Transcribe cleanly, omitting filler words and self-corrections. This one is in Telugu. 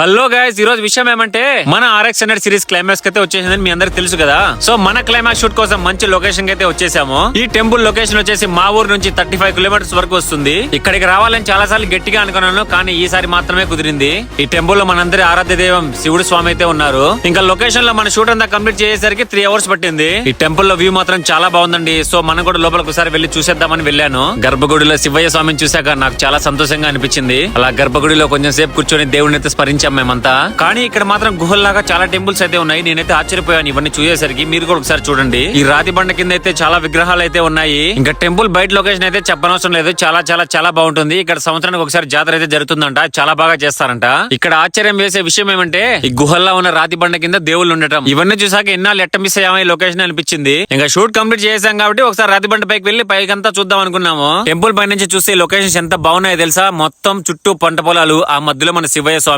హలో గైస్, ఈ రోజు విషయం ఏమంటే మన RX100 సిరీస్ క్లైమాక్స్ అయితే వచ్చేసిందని మీ అందరికి తెలుసు కదా. సో మన క్లైమాక్స్ షూట్ కోసం మంచి లొకేషన్ అయితే వచ్చేసాము. ఈ టెంపుల్ లొకేషన్ వచ్చేసి మా ఊరు నుంచి 35 కిలోమీటర్స్ వరకు వస్తుంది. ఇక్కడికి రావాలని చాలా సార్లు గట్టిగా అనుకున్నాను, కానీ ఈసారి మాత్రమే కుదిరింది. ఈ టెంపుల్ లో మనందరి ఆరాధ్య దైవం శివుడు స్వామి అయితే ఉన్నారు. ఇంకా లొకేషన్ లో మన షూట్ అంతా కంప్లీట్ చేసేసరికి 3 అవర్స్ పట్టింది. ఈ టెంపుల్ లో వ్యూ మాత్రం చాలా బాగుందండి. సో మనం కూడా లోపలికి ఒకసారి వెళ్లి చూసేద్దామని వెళ్ళాను. గర్భగుడిలో శివయ్య స్వామిని చూశాక నాకు చాలా సంతోషంగా అనిపించింది. అలా గర్భగుడిలో కొంచెం సేపు కూర్చొని దేవుడిని అయితే స్మరించాం మేమంతా. కానీ ఇక్కడ మాత్రం గుహల్లాగా చాలా టెంపుల్స్ అయితే ఉన్నాయి. నేనైతే ఆశ్చర్యపోయాను ఇవన్నీ చూసేసరికి. మీరు కూడా ఒకసారి చూడండి. ఈ రాతి బండ కింద అయితే చాలా విగ్రహాలు అయితే ఉన్నాయి. ఇంకా టెంపుల్ బయట లొకేషన్ అయితే చెప్పనవసరం లేదు. చాలా చాలా చాలా బాగుంటుంది. ఇక్కడ సంవత్సరానికి ఒకసారి జాతర అయితే జరుగుతుందంట. చాలా బాగా చేస్తారంట. ఇక్కడ ఆశ్చర్యం వేసే విషయం ఏమంటే ఈ గుహల్లో ఉన్న రాతి బండ కింద దేవుళ్ళు ఉండటం. ఇవన్నీ చూసాక ఎన్నాళ్ళు ఎట్ట మిస్ అయ్యామో ఈ లొకేషన్ అనిపించింది. ఇంకా షూట్ కంప్లీట్ చేసాం కాబట్టి ఒకసారి రాతి బండ పైకి వెళ్లి పైకంతా చూద్దాం అనుకున్నాము. టెంపుల్ పై నుంచి చూస్తే లొకేషన్స్ ఎంత బాగున్నాయో తెలుసా. మొత్తం చుట్టూ పంట పొలాలు, ఆ మధ్యలో మన శివయ్య స్వామి.